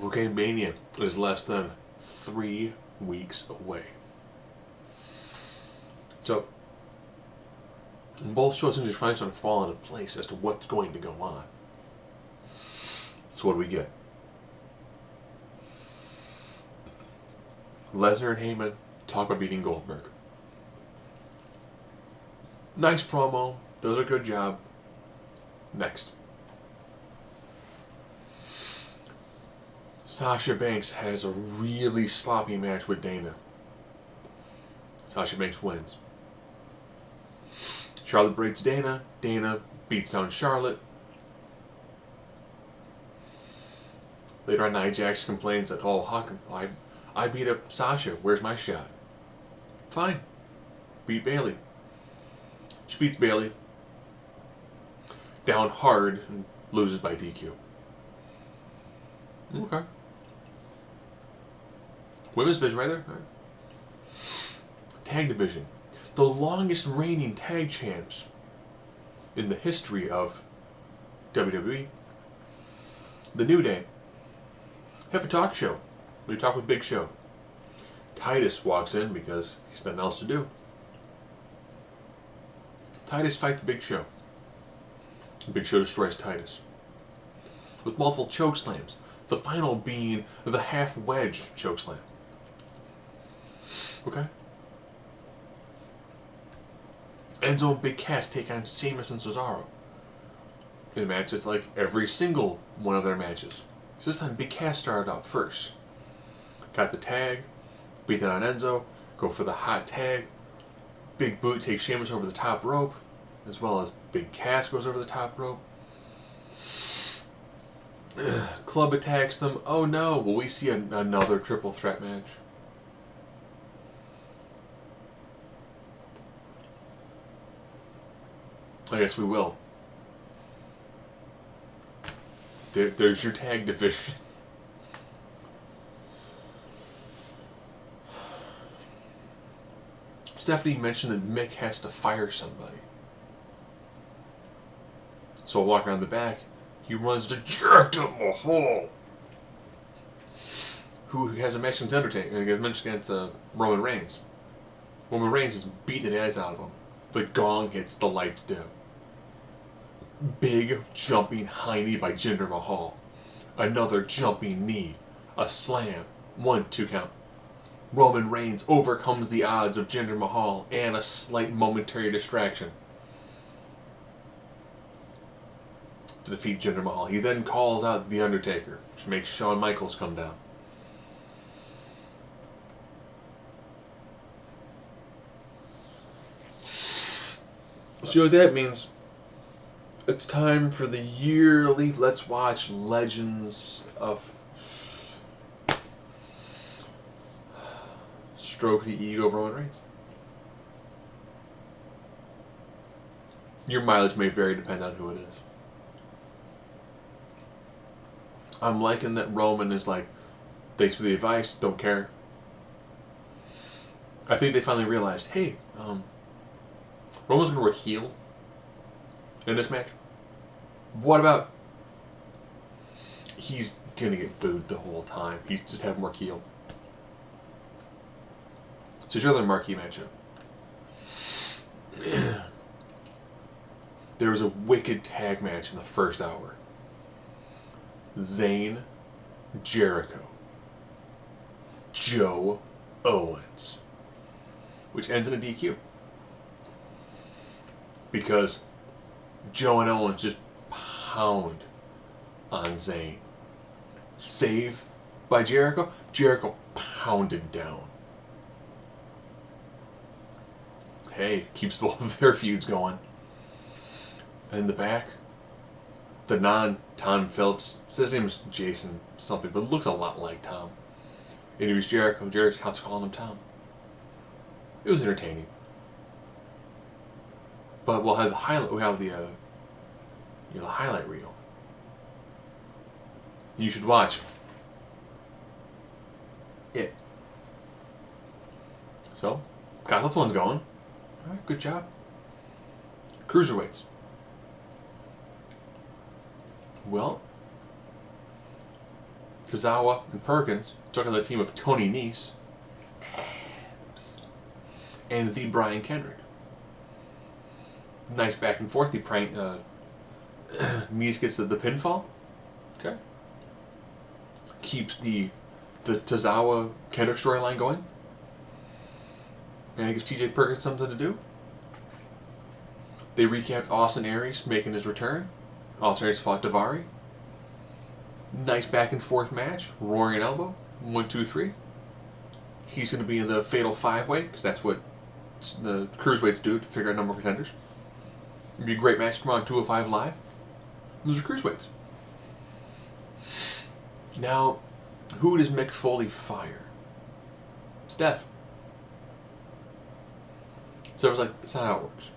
Okay, Mania is less than 3 weeks away. So, both shows are just finally starting to fall into place as to what's going to go on. So what do we get? Lesnar and Heyman talk about beating Goldberg. Nice promo. Does a good job. Next. Sasha Banks has a really sloppy match with Dana. Sasha Banks wins. Charlotte breaks Dana. Dana beats down Charlotte. Later on, Nia Jax complains that, oh, how can I beat up Sasha. Where's my shot? Fine. Beat Bayley. She beats Bayley down hard and loses by DQ. Okay. Women's division right there. All right. Tag division. The longest reigning tag champs in the history of WWE. The New Day have a talk show. We talk with Big Show. Titus walks in because he's got nothing else to do. Titus fights Big Show. Big Show destroys Titus with multiple choke slams. The final being the half wedge choke slam. Okay. Enzo and Big Cass take on Sheamus and Cesaro. In a match, it's like every single one of their matches. So this time, Big Cass started out first. Got the tag, beat it on Enzo, go for the hot tag. Big Boot takes Sheamus over the top rope, as well as Big Cass goes over the top rope. Club attacks them. Oh no, will we see another triple threat match? I guess we will. There's your tag division. Stephanie mentioned that Mick has to fire somebody. So I'll walk around the back. He runs to Jack Mahal, who has a match against Undertaker. He has a match against Roman Reigns. Roman Reigns is beating the eyes out of him. The gong hits, the lights dim. Big jumping high knee by Jinder Mahal. Another jumping knee. A slam. 1-2 count. Roman Reigns overcomes the odds of Jinder Mahal and a slight momentary distraction to defeat Jinder Mahal. He then calls out The Undertaker, which makes Shawn Michaels come down. So you know what that means? It's time for the yearly Let's Watch Legends of Stroke the Ego of Roman Reigns. Your mileage may vary depending on who it is. I'm liking that Roman is like, thanks for the advice, don't care. I think they finally realized, hey, Roman's going to work heel in this match. What about he's going to get booed the whole time. He's just having work heel. So it's your other marquee matchup. There was a wicked tag match in the first hour. Zayn, Jericho, Joe Owens, which ends in a DQ. Because Joe and Owens just pound on Zayn. Save by Jericho. Jericho pounded down. Hey, keeps both of their feuds going. And in the back, the non-Tom Phillips, says his name is Jason something, but looks a lot like Tom. Interviews Jericho. Jericho's calling him Tom. It was entertaining. But we'll have the highlight. We have the highlight reel. You should watch it. So, got those ones going. All right, good job. Cruiserweights. Well, Tozawa and Perkins took on the team of Tony Nese and the Brian Kendrick. Nice back and forth. Nese gets the pinfall. Okay. Keeps the Tozawa Kendrick storyline going. And it gives TJ Perkins something to do. They recapped Austin Aries making his return. Austin Aries fought Daivari. Nice back and forth match. Roaring elbow. 1, 2, 3. He's going to be in the Fatal 5-Way, because that's what the cruiserweights do to figure out number of contenders. It'd be a great match tomorrow on 205 Live. Those are cruiserweights. Now, who does Mick Foley fire? Steph. So I was like, that's not how it works.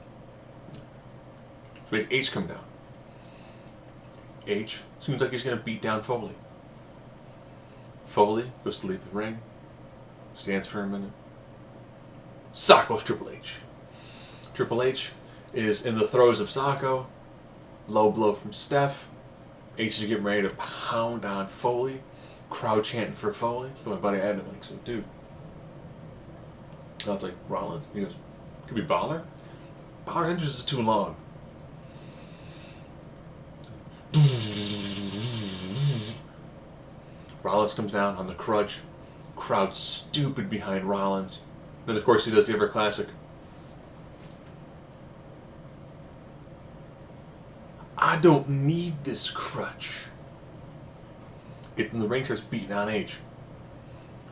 So we had H come down. H seems like he's going to beat down Foley. Foley goes to leave the ring. Stands for a minute. Socko's Triple H. Triple H is in the throes of Socko. Low blow from Steph. H is getting ready to pound on Foley. Crowd chanting for Foley. So my buddy Adam like, so dude. I was like, Rollins? He goes, could be Balor? Balor entrance is too long. Rollins comes down on the crutch. Crowd stupid behind Rollins. Then of course he does the ever classic. I don't need this crutch. Gets in the ring, starts beating on H.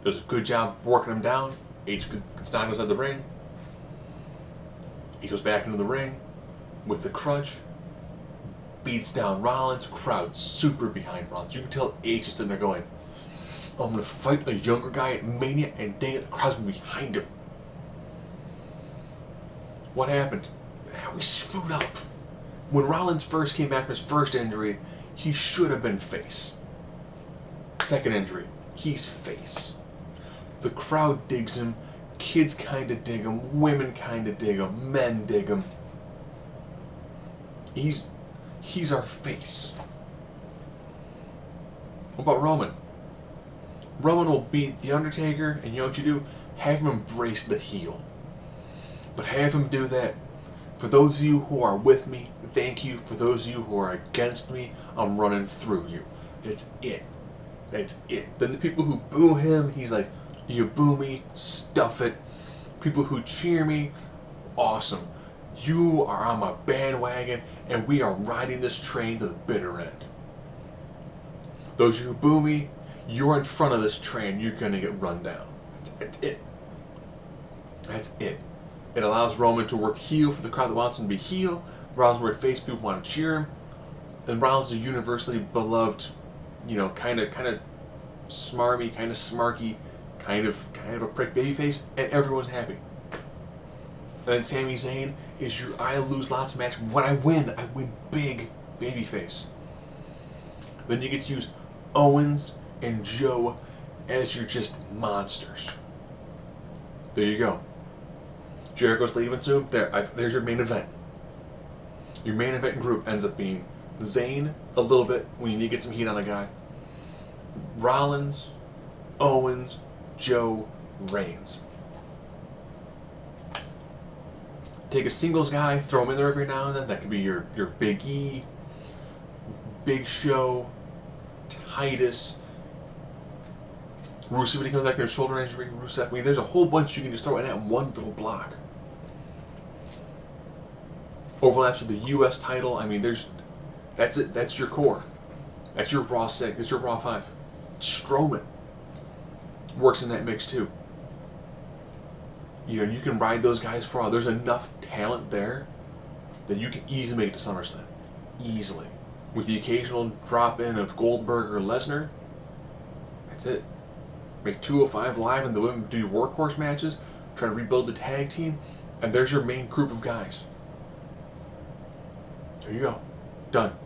Does a good job working him down. H gets down outside the ring. He goes back into the ring with the crutch. Beats down Rollins. Crowd super behind Rollins. You can tell H is sitting there going, I'm going to fight a younger guy at Mania, and dang it, the crowd's been behind him. What happened? We screwed up. When Rollins first came back from his first injury, he should have been face. Second injury, he's face. The crowd digs him. Kids kind of dig him. Women kind of dig him. Men dig him. He's our face. What about Roman? Roman will beat The Undertaker, and you know what you do? Have him embrace the heel. But have him do that. For those of you who are with me, thank you. For those of you who are against me, I'm running through you. That's it. That's it. Then the people who boo him, he's like, you boo me, stuff it. People who cheer me, awesome. You are on my bandwagon, and we are riding this train to the bitter end. Those of you who boo me, you're in front of this train, you're going to get run down. That's it. That's it. It allows Roman to work heel for the crowd that wants him to be heel. Rollins work face, people want to cheer him. And Rollins is universally beloved, kind of smarmy, kind of smarky, kind of a prick babyface, and everyone's happy. And then Sami Zayn is I lose lots of matches. When I win big babyface. Then you get to use Owens and Joe as your just monsters. There you go. Jericho's leaving soon. There's your main event. Your main event group ends up being Zayn a little bit when you need to get some heat on a guy. Rollins, Owens, Joe, Reigns. Take a singles guy, throw him in there every now and then. That could be your Big E, Big Show, Titus, Rusev when he comes back from his shoulder injury, Rusev. I mean, there's a whole bunch you can just throw in that one little block. Overlaps with the U.S. title. I mean, that's it. That's your core. That's your Raw 6. It's your Raw 5. Strowman works in that mix too. You can ride those guys for all. There's enough talent there that you can easily make it to SummerSlam. Easily. With the occasional drop in of Goldberg or Lesnar, that's it. Make 205 Live and the women do your workhorse matches, try to rebuild the tag team, and there's your main group of guys. There you go. Done.